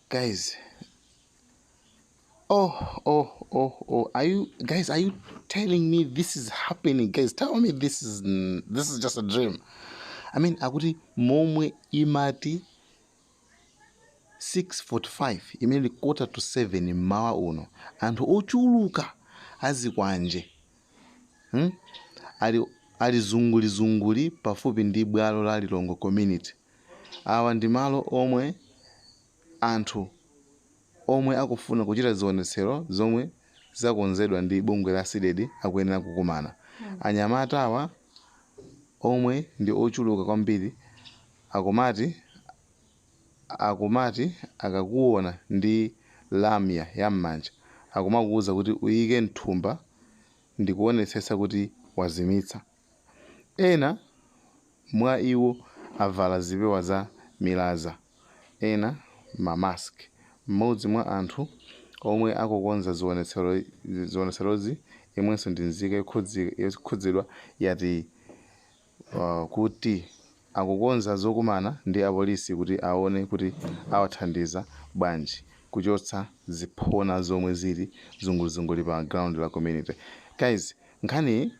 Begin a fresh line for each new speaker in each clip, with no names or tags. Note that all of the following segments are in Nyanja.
Guys. Oh. Are you telling me this is happening? Guys, tell me this is just a dream. I mean, akuti momwe imati 6:45 imene quarter to 7 mmawa uno anthu ochuluka azikwanje ali zunguli pafupi ndi bwalo la Lilongwe community. Awa ndi malo omwe anthu omwe akufuna kuchita zionetsero zomwe zakonzedwa ndi bungwe la CDD akuyenera kukumana. Anyamata awa omwe ndi ochuluka kwambiri akumati akakuona ndi lamya ya m'manja akumakuwuza kuti uyike mthumba ndi kuonetsetsa kuti wazimitsa. Ena mwa iwo avala zipewa za milaza, ena mamask. Mmodzi mwa anthu omwe akukonza zionetserozi imwenso ndi nzika yokhudzidwa yati kuti akukonza zokumana ndi apolisi kuti aone kuti awathandiza bwanji kuchotsa ziphona zomwe zili zungulizunguli pa ground la community. Guys, nkhani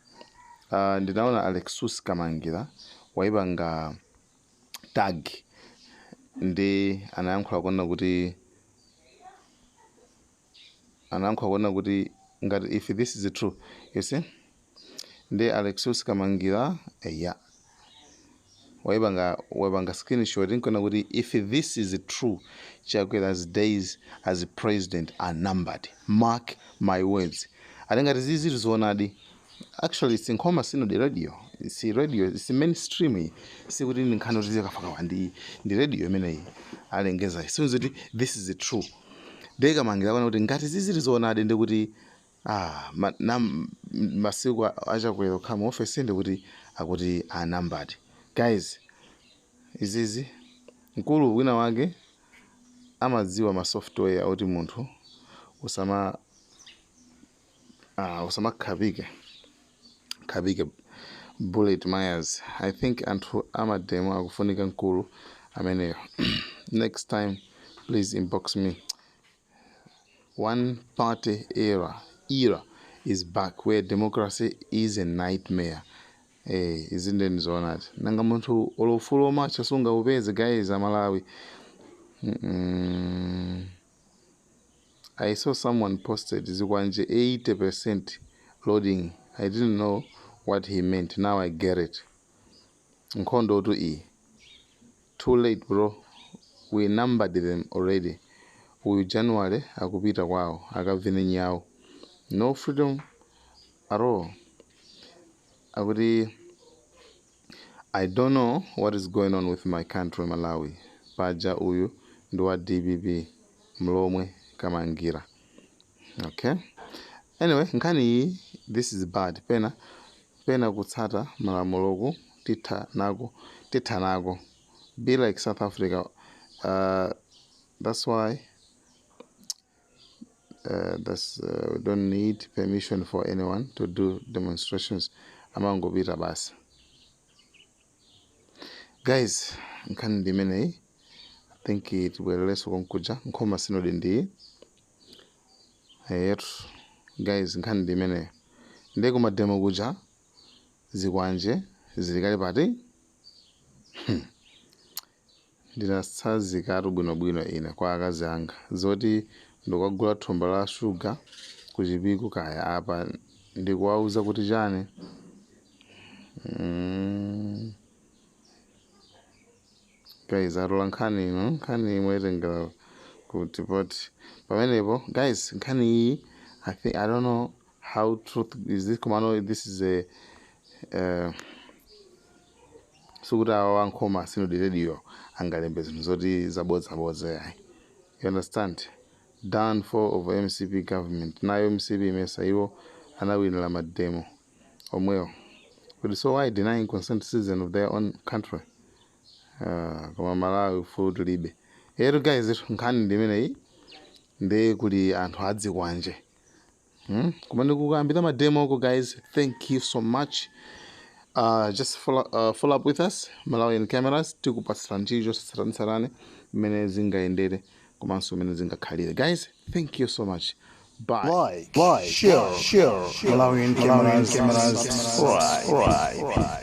ndinaona Alexus Kamangira waipanga tag ndi anayankhula kuona kuti ngati if this is true, you see, ndi Alexus Kamangira waipanga screenshot nkona kuti if this is true, Chakwe's days as president are numbered. Mark my words. Ngati zizi zoonadi. Actually, it's in Nkoma Synod radio. It's radio, it's mainstream. Sikuti nkhani kuti zikafaka ndi radio imene alengeza. So this is true. Deka Mangira kana kuti ngati zizi zoonadi ndi kuti masiku achakwera kama office ndi kuti akuti are numbered. Guys, izizi mkulu wina wake amadziwa ma software oti munthu usama khabike bullet Myers. I think anthu amademo akufunika mkulu ameneyo. Next time please inbox me. One party era is back where democracy is a nightmare. Izinde nizonati nanga munthu olofulo macha sunga upeze guys Malawi. I saw someone posted zikwanje 80% loading. I didn't know what he meant. Now I get it. Nkondo to too late bro, we numbered them already. Uyu January akupita kwawo akavine nyawo. No freedom at all. I don't know what is going on with my country Malawi. Paja uyu nduwa DBB Mlomwe Kamangira. Okay. Anyway, nkhani this is bad. Pena kutsata malamulo titha nago. Be like South Africa. That's why we don't need permission for anyone to do demonstrations. Amangobita basi. Guys, nkhani ndimene I think it will less konkuja Nkoma Synod ndi guys nkhani ndimene ndeko mademo kuja zikwanje zilikali pati ndinasazikatu bwinobwino ine kwa akazi anga zoti ndikagula thumba la sugar kuchipiko kaya apa ndikuwauza kuti chani guys arola nkhani imwetengera kuti poti pamenepo guys nkhani I don't know how truth is this. Kumano this is a sukuti awa Nkoma Synod radio angalembe zinthu zoti zabodza yayi. You understand? Downfall of MCP government. Nayo MCP imesa iwo anawinira mademo omweyo. But so why denying consent citizen of their own country? Koma Malawi food libe. Ero guys nkhani ndimene ndi kuti anthu adzikwanje. Kumane kukambira mademo oko guys. Thank you so much. Just follow up with us. Malawian Cameras tikupatsira nchicho satsarani mene zingaendere komanso umene zingakhalire. Guys, thank you so much. Bye.
Like, share, Malawian cameras, right.